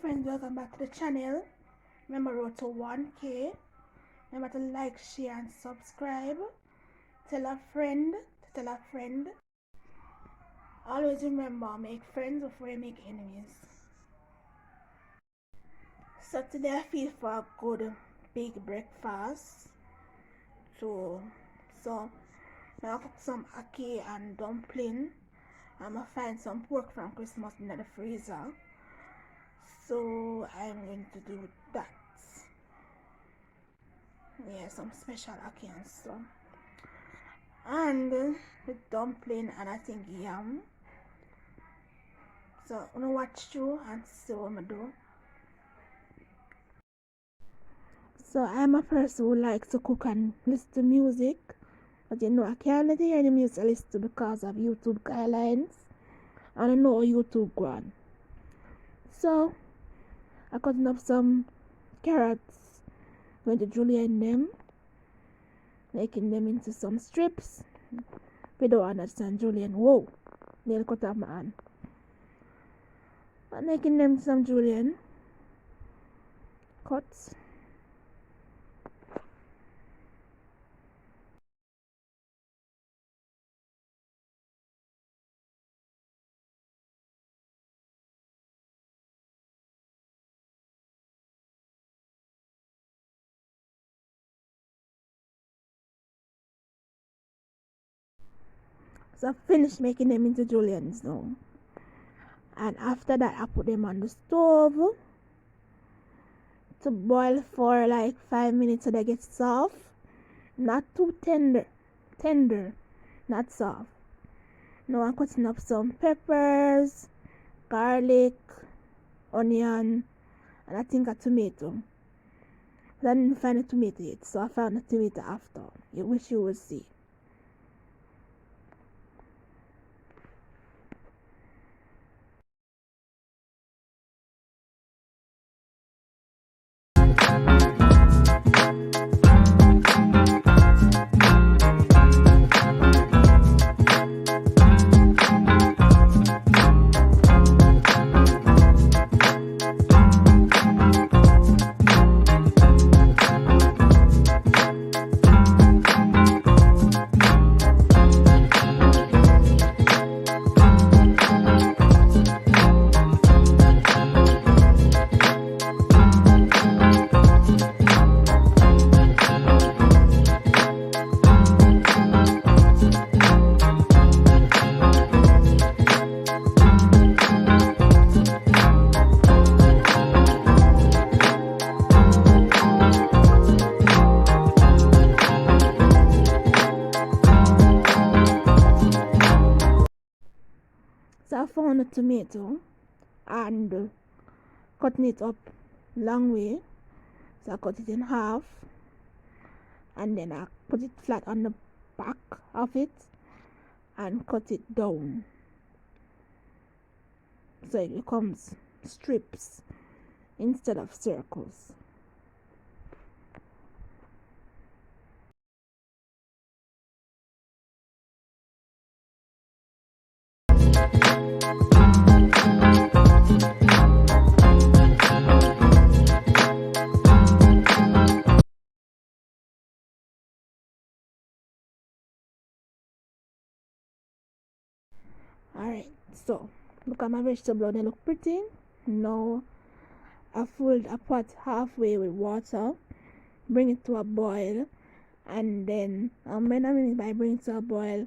friends, welcome back to the channel. Remember, road to 1K. Remember to like, share and subscribe. Tell a friend to tell a friend. Always remember, make friends before you make enemies. So today I feel for a good big breakfast. So I'm gonna cook some ackee and dumpling. I'm gonna find some pork from Christmas in the freezer. So I'm going to do that. Yeah, some special ackee and stuff. And the dumpling and I think yam. So I'm gonna watch through and see what I'm gonna do. So I'm a person who likes to cook and listen to music. But you know I can't hear the music I listen to because of YouTube guidelines. And I know YouTube gone. So I cutting up some carrots, going to julienne them, making them into some strips. If you don't understand julienne, whoa, they'll cut off my hand. But making them some julienne cuts. So I finished making them into juliennes now. And after that I put them on the stove to boil for like 5 minutes so they get soft. Not too tender, not soft. Now I'm cutting up some peppers, garlic, onion, and I think a tomato. But I didn't find a tomato yet, so I found a tomato after. You wish you would see. So I found a tomato and cutting it up long way. So I cut it in half and then I put it flat on the back of it and cut it down so it becomes strips instead of circles. Alright, so look at my vegetable, they look pretty. Now I filled a pot halfway with water, bring it to a boil, and then when I mean by bring it to a boil,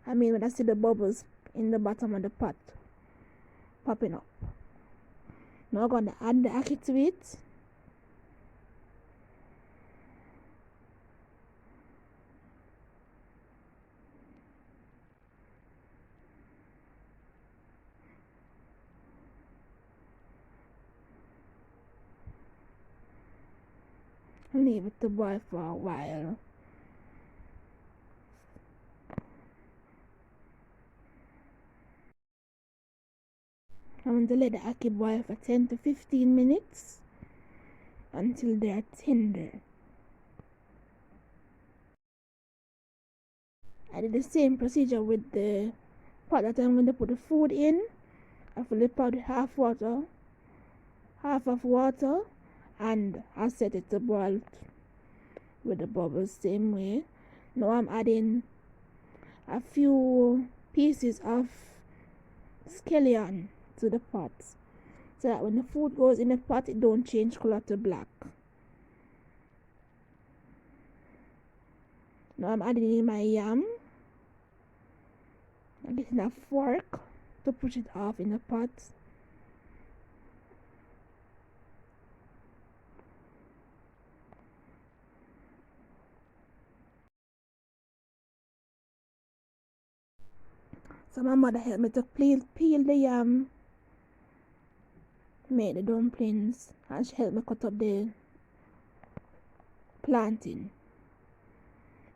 I mean when I see the bubbles in the bottom of the pot popping up. Now I'm gonna add the ackee to it. Leave it to boil for a while. I'm going to let the ackee boil for 10 to 15 minutes until they're tender. I did the same procedure with the pot that I'm going to put the food in. I fill the pot with half water half of water and I set it to boil with the bubbles same way. Now I'm adding a few pieces of scallion to the pot so that when the food goes in the pot it don't change color to black. Now I'm adding in my yam. I'm getting a fork to push it off in the pot. So my mother helped me to peel the yam, make the dumplings, and she helped me cut up the plantain.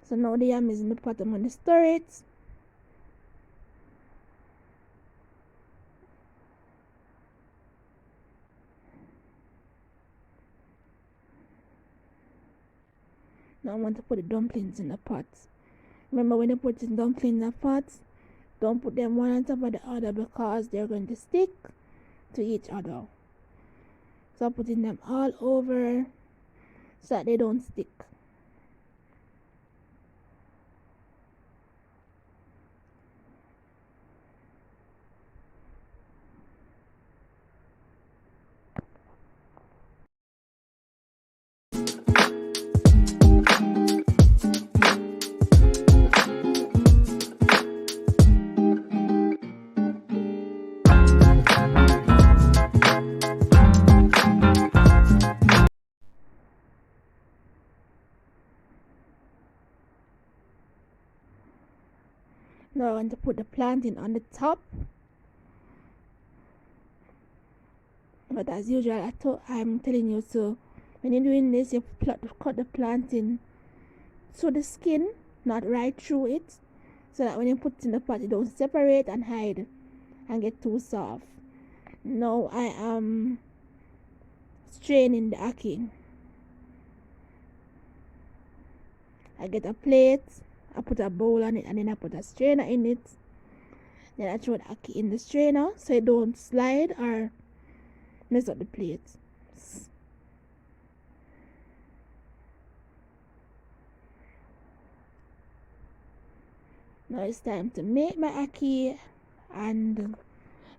So now the yam is in the pot, I'm going to stir it. Now I want to put the dumplings in the pot. Remember when you put the dumplings in the pot, don't put them one on top of the other because they're going to stick to each other. So I'm putting them all over so that they don't stick. Now I want to put the plantain on the top. But as usual, I'm telling you, so when you're doing this, you cut the plantain through the skin, not right through it, so that when you put it in the pot, it don't separate and hide and get too soft. Now I am straining the ackee. I get a plate, I put a bowl on it, and then I put a strainer in it. Then I throw the ackee in the strainer so it don't slide or mess up the plate. Now it's time to make my ackee, and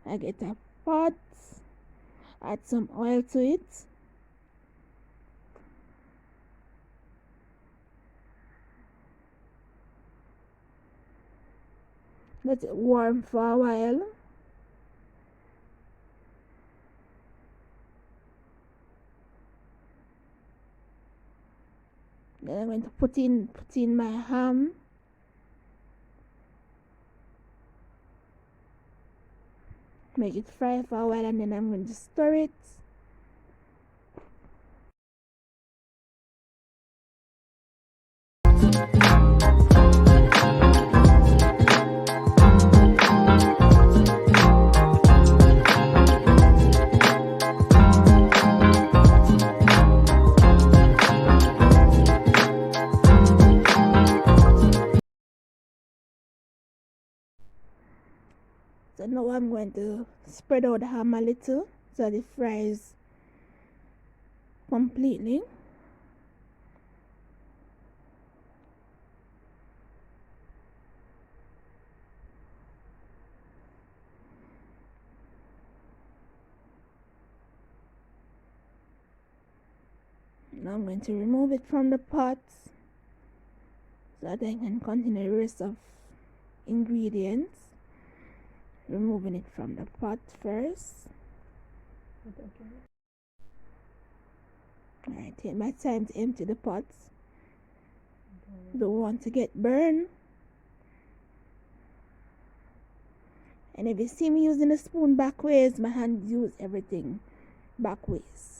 I get a pot, add some oil to it. Let it warm for a while. Then I'm going to put in my ham. Make it fry for a while, and then I'm going to stir it. So now I'm going to spread out the ham a little so that it fries completely. Now I'm going to remove it from the pot so that I can continue the rest of ingredients. Removing it from the pot first. Alright, take my time to empty the pot. Don't want to get burned. And if you see me using the spoon backwards, my hand use everything backwards.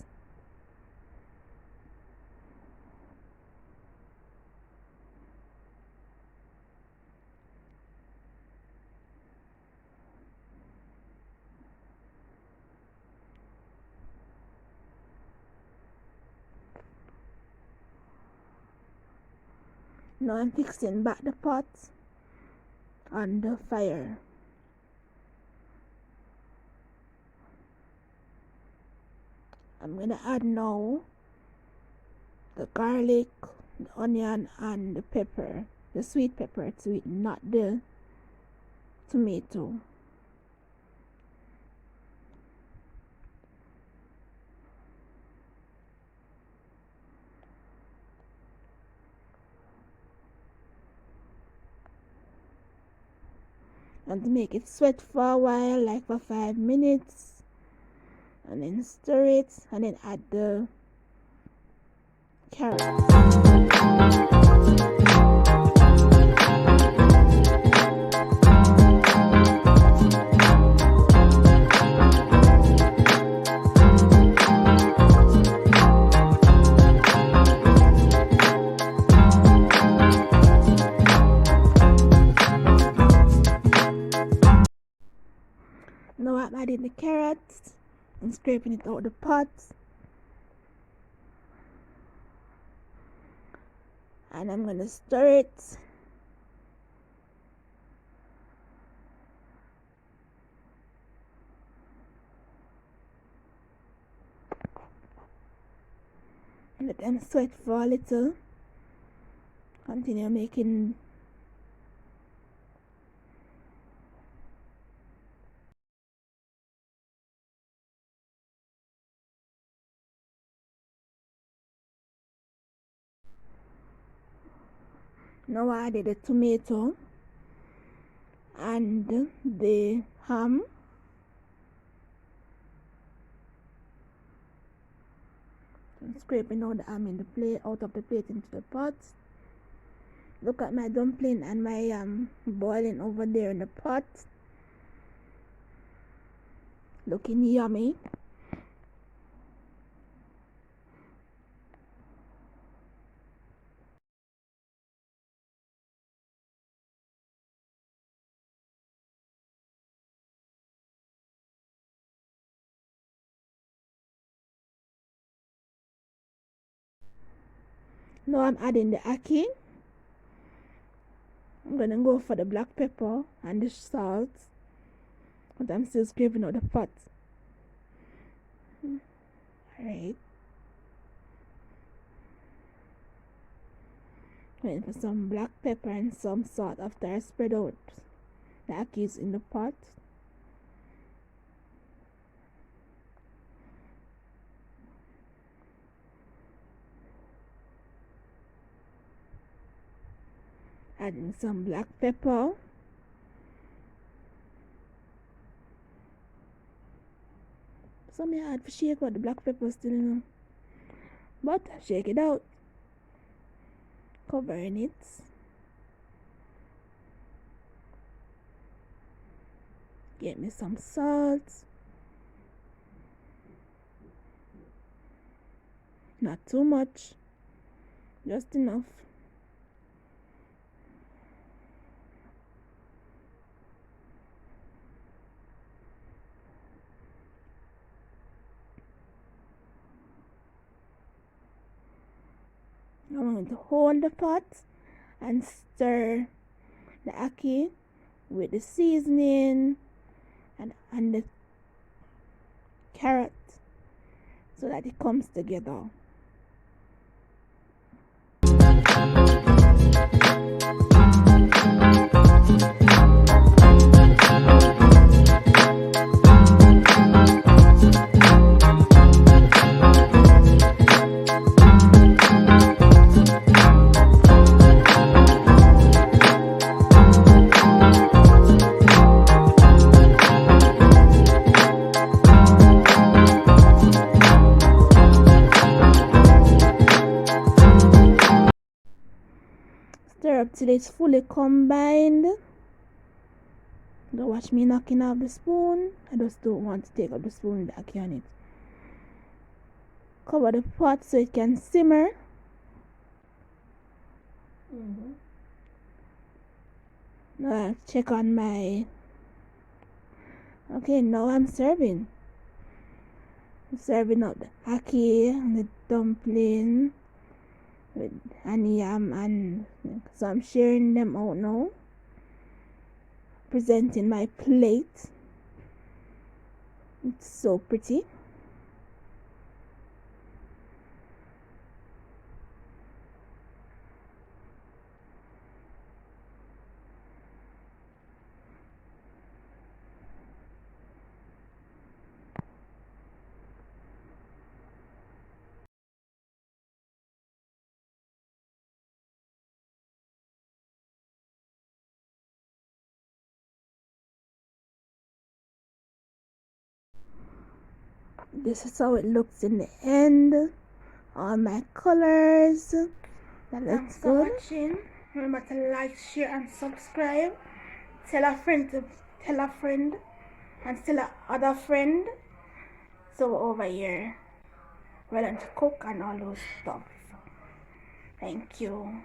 Now I'm fixing back the pot on the fire. I'm gonna add now the garlic, the onion, and the pepper, the sweet pepper to it, not the tomato. And to make it sweat for a while, like for 5 minutes, and then stir it, and then add the carrots. Now I'm adding the carrots and scraping it out of the pot. And I'm going to stir it. And let them sweat for a little. Continue making. Now I added the tomato and the ham. I'm scraping out the ham in the plate, out of the plate into the pot. Look at my dumpling and my boiling over there in the pot. Looking yummy. Now I'm adding the ackee. I'm gonna go for the black pepper and the salt, but I'm still scraping out the pot. Alright. Waiting for some black pepper and some salt after I spread out the ackees in the pot. Adding some black pepper. Some may add for shake out the black pepper still, you know. But shake it out. Covering it. Get me some salt. Not too much. Just enough. I'm going to hold the pot and stir the ackee with the seasoning and the carrot so that it comes together. Stir up till it's fully combined. Don't watch me knocking off the spoon. I just don't want to take up the spoon with the ackee on it. Cover the pot so it can simmer. Now I'll check on my. Okay, now I'm serving. I'm serving up the ackee and the dumpling with and yam, and so I'm sharing them out now. Presenting my plate. It's so pretty. this is how it looks in the end. All my colors. That looks Thanks for good. watching. Remember to like, share, and subscribe. Tell a friend to tell a friend, and tell a other friend. So over here, we learn to cook and all those stuff. Thank you.